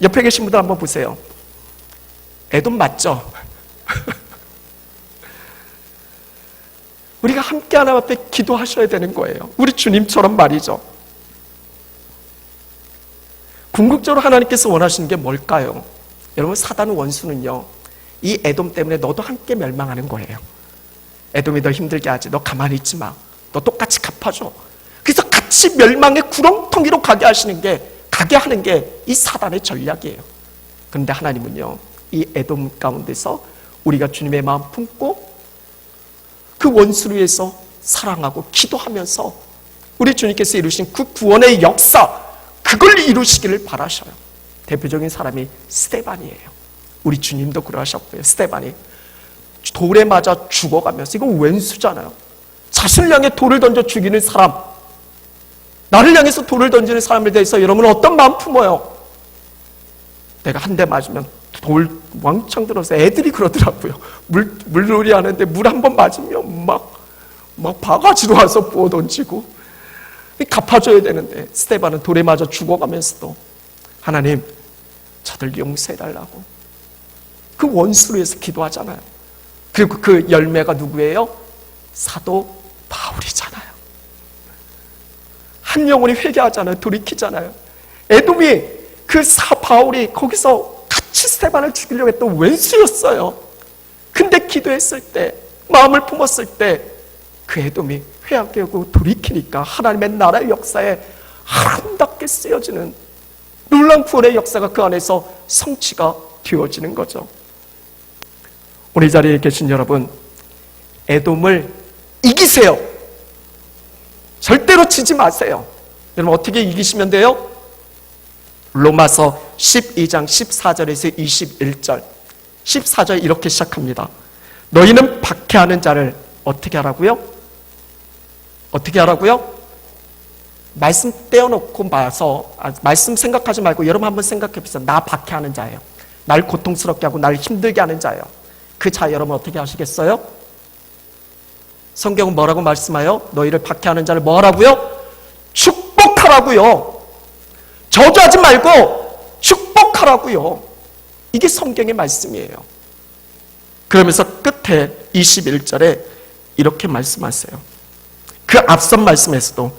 옆에 계신 분들 한번 보세요. 에돔 맞죠? 우리가 함께 하나님 앞에 기도하셔야 되는 거예요. 우리 주님처럼 말이죠. 궁극적으로 하나님께서 원하시는 게 뭘까요? 여러분, 사단의 원수는요, 이 에돔 때문에 너도 함께 멸망하는 거예요. 에돔이 너 힘들게 하지. 너 가만히 있지 마. 너 똑같이 갚아줘. 그래서 같이 멸망의 구렁텅이로 가게 하는 게 이 사단의 전략이에요. 그런데 하나님은요, 이 에돔 가운데서 우리가 주님의 마음 품고 그 원수를 위해서 사랑하고 기도하면서 우리 주님께서 이루신 그 구원의 역사, 그걸 이루시기를 바라셔요. 대표적인 사람이 스데반이에요. 우리 주님도 그러하셨고요. 스데반이 돌에 맞아 죽어가면서, 이거 왼수잖아요. 자신을 향해 돌을 던져 죽이는 사람, 나를 향해서 돌을 던지는 사람에 대해서 여러분은 어떤 마음 품어요? 내가 한 대 맞으면 돌 왕창 들어서 애들이 그러더라고요. 물놀이 하는데 물 한 번 맞으면 막 바가지로 와서 부어 던지고, 갚아줘야 되는데 스데반은 돌에 맞아 죽어가면서도 하나님, 저들 용서해달라고 그 원수를 위해서 기도하잖아요. 그리고 그 열매가 누구예요? 사도 바울이잖아요. 한 영혼이 회개하잖아요. 돌이키잖아요. 에돔이 바울이 거기서 같이 스데반을 죽이려고 했던 왼수였어요. 근데 기도했을 때, 마음을 품었을 때 그 에돔이 회개하고 돌이키니까 하나님의 나라의 역사에 아름답게 쓰여지는 놀라운 구원의 역사가 그 안에서 성취가 되어지는 거죠. 오늘 이 자리에 계신 여러분, 에돔을 이기세요. 절대로 지지 마세요. 여러분, 어떻게 이기시면 돼요? 로마서 12장 14절에서 21절, 14절 이렇게 시작합니다. 너희는 박해하는 자를 어떻게 하라고요? 어떻게 하라고요? 말씀 떼어놓고 봐서, 말씀 생각하지 말고 여러분 한번 생각해 보세요. 나 박해하는 자예요. 날 고통스럽게 하고 날 힘들게 하는 자예요. 그 자 여러분 어떻게 하시겠어요? 성경은 뭐라고 말씀하여? 너희를 박해하는 자를 뭐 하라고요? 축복하라고요. 저주하지 말고 축복하라고요. 이게 성경의 말씀이에요. 그러면서 끝에 21절에 이렇게 말씀하세요. 그 앞선 말씀에서도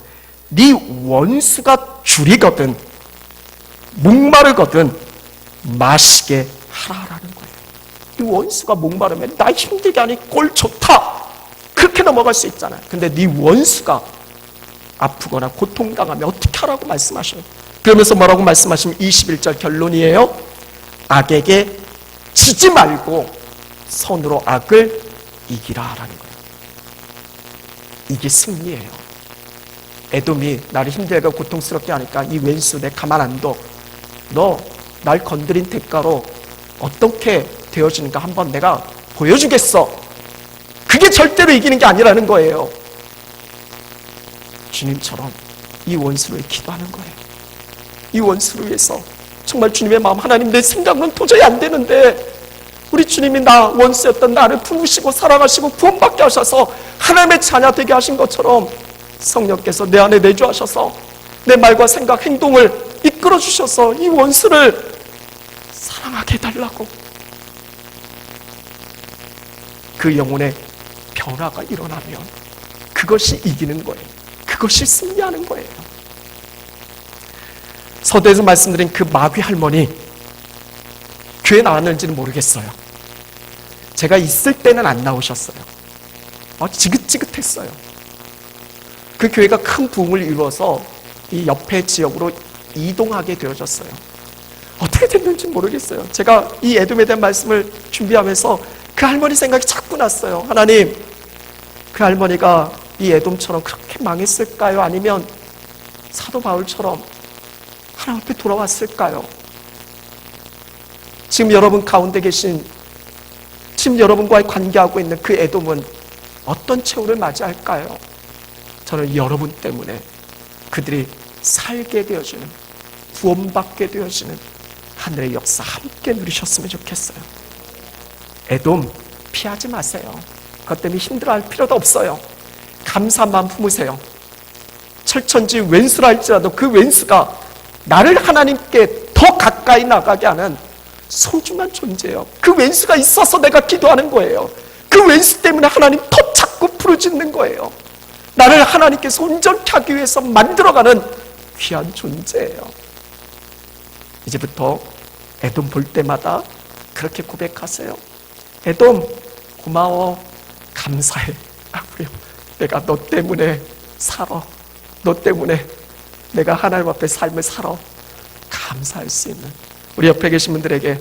네 원수가 줄이거든 목마르거든 마시게 하라라는 거예요. 이 원수가 목마르면 나 힘들게 하니 꼴 좋다 그렇게 넘어갈 수 있잖아요. 근데 네 원수가 아프거나 고통당하면 어떻게 하라고 말씀하셔요. 그러면서 뭐라고 말씀하시면 21절 결론이에요. 악에게 지지 말고 선으로 악을 이기라라는 거예요. 이게 승리예요. 에돔이 나를 힘들게 고통스럽게 하니까 이 왼수 내 가만 안 둬. 너 날 건드린 대가로 어떻게 되어지는가 한번 내가 보여주겠어. 그게 절대로 이기는 게 아니라는 거예요. 주님처럼 이 원수를 기도하는 거예요. 이 원수를 위해서 정말 주님의 마음, 하나님 내 생각은 도저히 안 되는데 우리 주님이 나 원수였던 나를 품으시고 사랑하시고 구원받게 하셔서 하나님의 자녀 되게 하신 것처럼 성령께서 내 안에 내주하셔서 내 말과 생각, 행동을 이끌어 주셔서 이 원수를 사랑하게 해달라고. 그 영혼의 변화가 일어나면 그것이 이기는 거예요. 그것이 승리하는 거예요. 서두에서 말씀드린 그 마귀 할머니 교회 나왔는지는 모르겠어요. 제가 있을 때는 안 나오셨어요. 지긋지긋했어요. 그 교회가 큰 부흥을 이루어서 이 옆에 지역으로 이동하게 되어졌어요. 어떻게 됐는지 모르겠어요. 제가 이 에돔에 대한 말씀을 준비하면서 그 할머니 생각이 자꾸 났어요. 하나님, 그 할머니가 이 에돔처럼 그렇게 망했을까요? 아니면 사도 바울처럼 하나님 앞에 돌아왔을까요? 지금 여러분 가운데 계신, 지금 여러분과의 관계하고 있는 그 에돔은 어떤 최후를 맞이할까요? 저는 여러분 때문에 그들이 살게 되어지는, 구원받게 되어지는 하늘의 역사 함께 누리셨으면 좋겠어요. 에돔 피하지 마세요. 그것 때문에 힘들어할 필요도 없어요. 감사한 마음 품으세요. 철천지 왼수라 할지라도 그 왼수가 나를 하나님께 더 가까이 나가게 하는 소중한 존재예요. 그 왼수가 있어서 내가 기도하는 거예요. 그 왼수 때문에 하나님 더 자꾸 부르짖는 거예요. 나를 하나님께서 온전케 하기 위해서 만들어가는 귀한 존재예요. 이제부터 에돔 볼 때마다 그렇게 고백하세요. 에돔 고마워, 감사해. 내가 너 때문에 살아. 너 때문에 내가 하나님 앞에 삶을 살아. 감사할 수 있는, 우리 옆에 계신 분들에게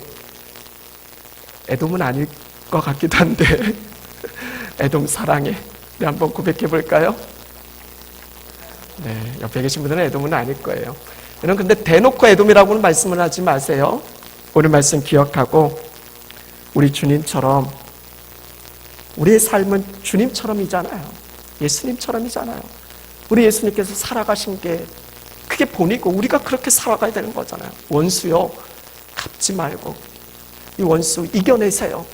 에돔은 아닐 것 같기도 한데 에돔 사랑해. 네, 한번 고백해 볼까요? 네, 옆에 계신 분들은 에돔은 아닐 거예요. 여러분, 근데 대놓고 에돔이라고는 말씀을 하지 마세요. 오늘 말씀 기억하고 우리 주님처럼, 우리의 삶은 주님처럼이잖아요. 예수님처럼이잖아요. 우리 예수님께서 살아가신 게 그게 본이고 우리가 그렇게 살아가야 되는 거잖아요. 원수요, 갚지 말고 이 원수 이겨내세요.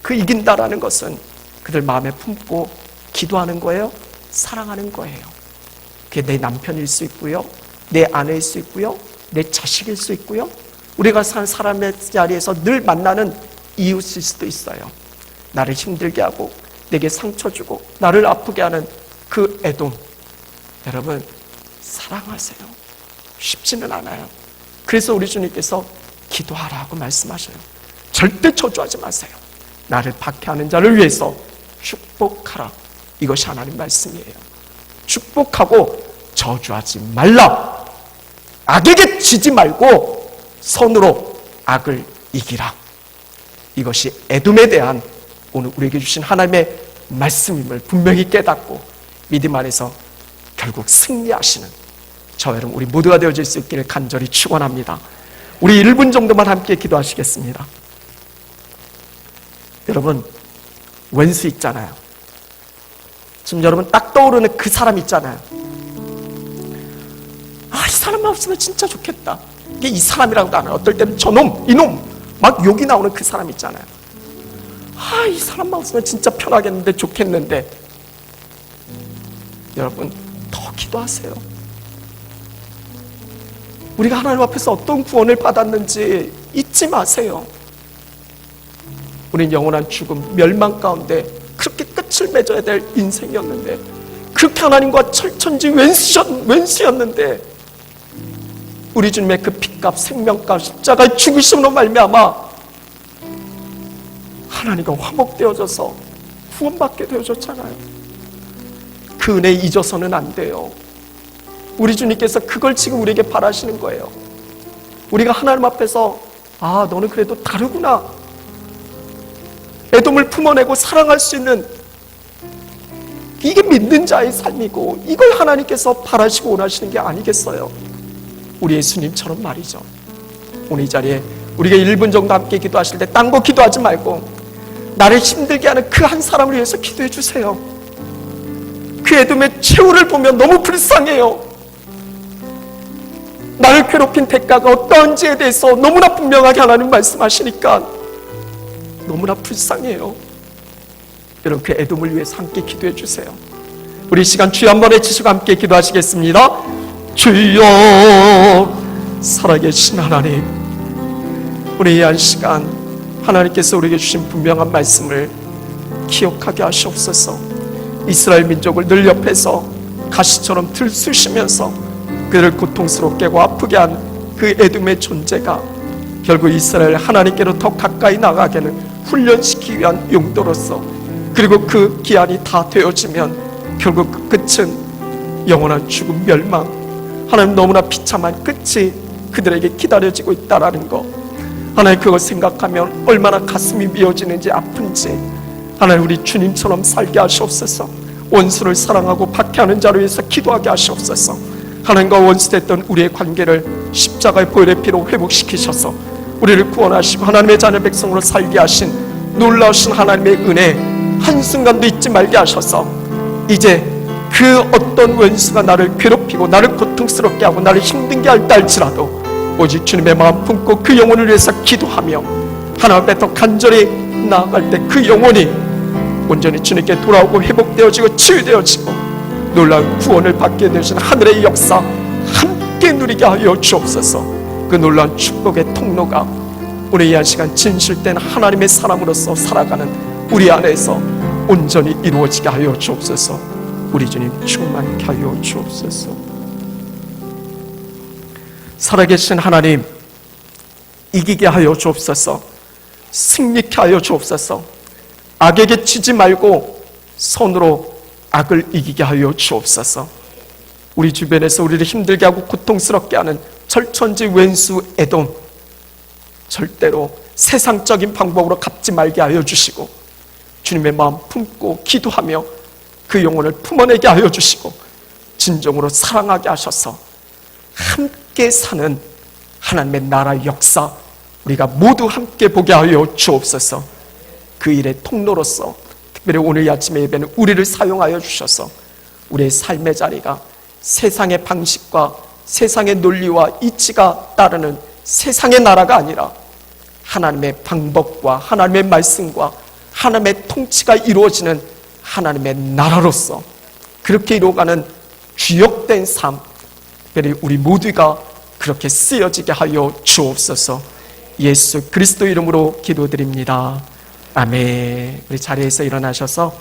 그 이긴다라는 것은 그들 마음에 품고 기도하는 거예요. 사랑하는 거예요. 그게 내 남편일 수 있고요, 내 아내일 수 있고요, 내 자식일 수 있고요, 우리가 산 사람의 자리에서 늘 만나는 이웃일 수도 있어요. 나를 힘들게 하고 내게 상처 주고 나를 아프게 하는 그 에돔, 여러분 사랑하세요. 쉽지는 않아요. 그래서 우리 주님께서 기도하라고 말씀하셔요. 절대 저주하지 마세요. 나를 박해하는 자를 위해서 축복하라. 이것이 하나님 말씀이에요. 축복하고 저주하지 말라. 악에게 지지 말고 선으로 악을 이기라. 이것이 에돔에 대한 오늘 우리에게 주신 하나님의 말씀임을 분명히 깨닫고 믿음 안에서 결국 승리하시는 저와 여러분 우리 모두가 되어질 수 있기를 간절히 축원합니다. 우리 1분 정도만 함께 기도하시겠습니다. 여러분, 왼수 있잖아요. 지금 여러분 딱 떠오르는 그 사람 있잖아요. 이 사람만 없으면 진짜 좋겠다. 이게 이 사람이라고도 안 해요. 어떨 때는 저놈, 이놈 막 욕이 나오는 그 사람 있잖아요. 이 사람만 없으면 진짜 편하겠는데, 좋겠는데. 여러분 더 기도하세요. 우리가 하나님 앞에서 어떤 구원을 받았는지 잊지 마세요. 우린 영원한 죽음, 멸망 가운데 그렇게 끝을 맺어야 될 인생이었는데, 그렇게 하나님과 철천지 왼수였는데, 우리 주님의 그 피값, 생명값, 십자가의 죽으심으로 말미암아 하나님과 화목되어져서 구원받게 되어졌잖아요. 그 은혜 잊어서는 안 돼요. 우리 주님께서 그걸 지금 우리에게 바라시는 거예요. 우리가 하나님 앞에서 아, 너는 그래도 다르구나, 애돔을 품어내고 사랑할 수 있는, 이게 믿는 자의 삶이고, 이걸 하나님께서 바라시고 원하시는 게 아니겠어요? 우리 예수님처럼 말이죠. 오늘 이 자리에 우리가 1분 정도 함께 기도하실 때 딴 거 기도하지 말고 나를 힘들게 하는 그 한 사람을 위해서 기도해 주세요. 그 에돔의 최후를 보면 너무 불쌍해요. 나를 괴롭힌 대가가 어떠한지에 대해서 너무나 분명하게 하나님 말씀하시니까 너무나 불쌍해요. 여러분, 그 에돔을 위해서 함께 기도해 주세요. 우리 시간 주여 한번 외치시고 함께 기도하시겠습니다. 주여, 살아계신 하나님, 우리 이 한 시간 하나님께서 우리에게 주신 분명한 말씀을 기억하게 하시옵소서. 이스라엘 민족을 늘 옆에서 가시처럼 들쑤시면서 그들을 고통스럽게고 아프게 한 그 에돔의 존재가 결국 이스라엘 하나님께로 더 가까이 나가게는 훈련시키기 위한 용도로서, 그리고 그 기한이 다 되어지면 결국 그 끝은 영원한 죽음, 멸망, 하나님 너무나 비참한 끝이 그들에게 기다려지고 있다라는 것, 하나님 그걸 생각하면 얼마나 가슴이 미어지는지 아픈지, 하나님 우리 주님처럼 살게 하시옵소서. 원수를 사랑하고 박해하는 자를 위해서 기도하게 하시옵소서. 하나님과 원수됐던 우리의 관계를 십자가의 보혈의 피로 회복시키셔서 우리를 구원하시고 하나님의 자녀 백성으로 살게 하신 놀라우신 하나님의 은혜 한순간도 잊지 말게 하셔서, 이제 그 어떤 원수가 나를 괴롭히고 나를 고통스럽게 하고 나를 힘든게 할다 할지라도 오직 주님의 마음 품고 그 영혼을 위해서 기도하며 하나님 앞에 더 간절히 나아갈 때 그 영혼이 온전히 주님께 돌아오고 회복되어지고 치유되어지고 놀라운 구원을 받게 되신 하늘의 역사 함께 누리게 하여 주옵소서. 그 놀라운 축복의 통로가 우리 이 한 시간 진실된 하나님의 사람으로서 살아가는 우리 안에서 온전히 이루어지게 하여 주옵소서. 우리 주님 충만케 하여 주옵소서. 살아계신 하나님, 이기게 하여 주옵소서. 승리케 하여 주옵소서. 악에게 치지 말고 손으로 악을 이기게 하여 주옵소서. 우리 주변에서 우리를 힘들게 하고 고통스럽게 하는 철천지 왼수 에돔, 절대로 세상적인 방법으로 갚지 말게 하여 주시고 주님의 마음 품고 기도하며 그 영혼을 품어내게 하여 주시고 진정으로 사랑하게 하셔서 함께 사는 하나님의 나라의 역사 우리가 모두 함께 보게 하여 주옵소서. 그 일의 통로로서 특별히 오늘 이 아침의 예배는 우리를 사용하여 주셔서 우리의 삶의 자리가 세상의 방식과 세상의 논리와 이치가 따르는 세상의 나라가 아니라 하나님의 방법과 하나님의 말씀과 하나님의 통치가 이루어지는 하나님의 나라로서 그렇게 이루어가는 주역된 삶, 특별히 우리 모두가 그렇게 쓰여지게 하여 주옵소서. 예수 그리스도 이름으로 기도드립니다. 아멘. 우리 자리에서 일어나셔서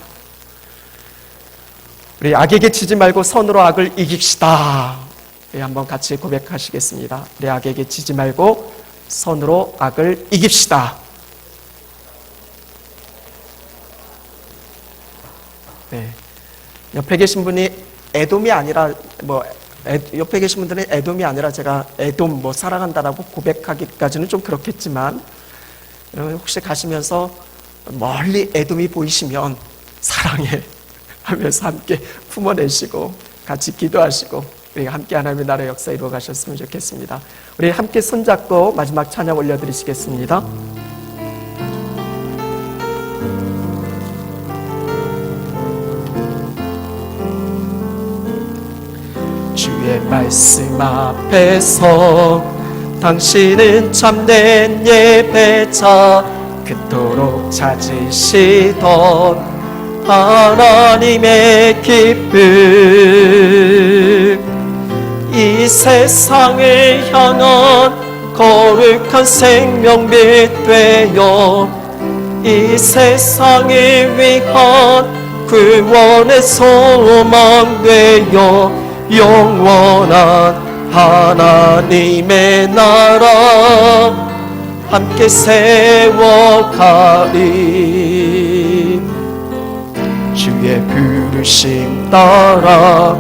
우리 악에게 치지 말고 선으로 악을 이깁시다. 우리 한번 같이 고백하시겠습니다. 우리 악에게 치지 말고 선으로 악을 이깁시다. 네. 옆에 계신 분이 에돔이 아니라 옆에 계신 분들은 에돔이 아니라 제가 에돔 사랑한다라고 고백하기까지는 좀 그렇겠지만 혹시 가시면서 멀리 에돔이 보이시면 사랑해 하면서 함께 품어내시고 같이 기도하시고 우리가 함께 하나님의 나라의 역사 이루어 가셨으면 좋겠습니다. 우리 함께 손잡고 마지막 찬양 올려드리시겠습니다. 주의 말씀 앞에서 당신은 참된 예배자 그토록 찾으시던 하나님의 기쁨 이 세상을 향한 거룩한 생명빛 되어 이 세상을 위한 구원의 소망 되어 영원한 하나님의 나라 함께 세워가리. 주의 부르심 따라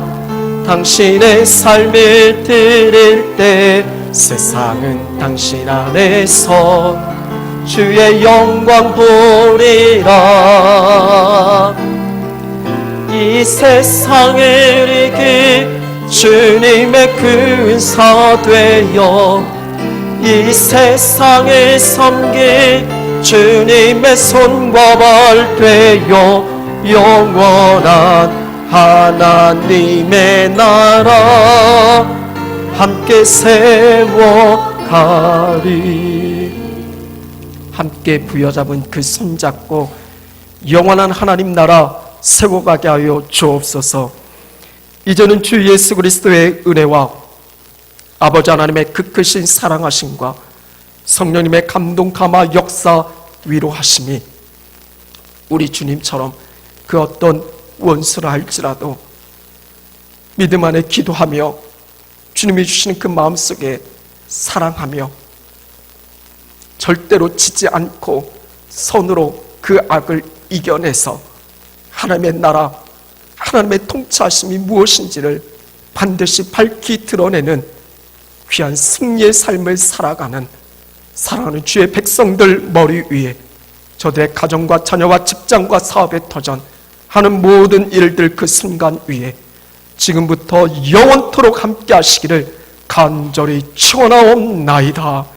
당신의 삶을 드릴 때 세상은 당신 안에서 주의 영광 보리라. 이 세상을 이길 주님의 군사 되어 이 세상을 섬길 주님의 손과 발 되어 영원한 하나님의 나라 함께 세워가리. 함께 부여잡은 그 손잡고 영원한 하나님 나라 세워가게 하여 주옵소서. 이제는 주 예수 그리스도의 은혜와 아버지 하나님의 그 크신 사랑하심과 성령님의 감동 감화 역사 위로하심이 우리 주님처럼 그 어떤 원수라 할지라도 믿음 안에 기도하며 주님이 주시는 그 마음속에 사랑하며 절대로 지지 않고 손으로 그 악을 이겨내서 하나님의 나라, 하나님의 통치하심이 무엇인지를 반드시 밝히 드러내는 귀한 승리의 삶을 살아가는 사랑하는 주의 백성들 머리 위에 저들의 가정과 자녀와 직장과 사업의 터전 하는 모든 일들 그 순간 위에 지금부터 영원토록 함께 하시기를 간절히 축원하옵나이다.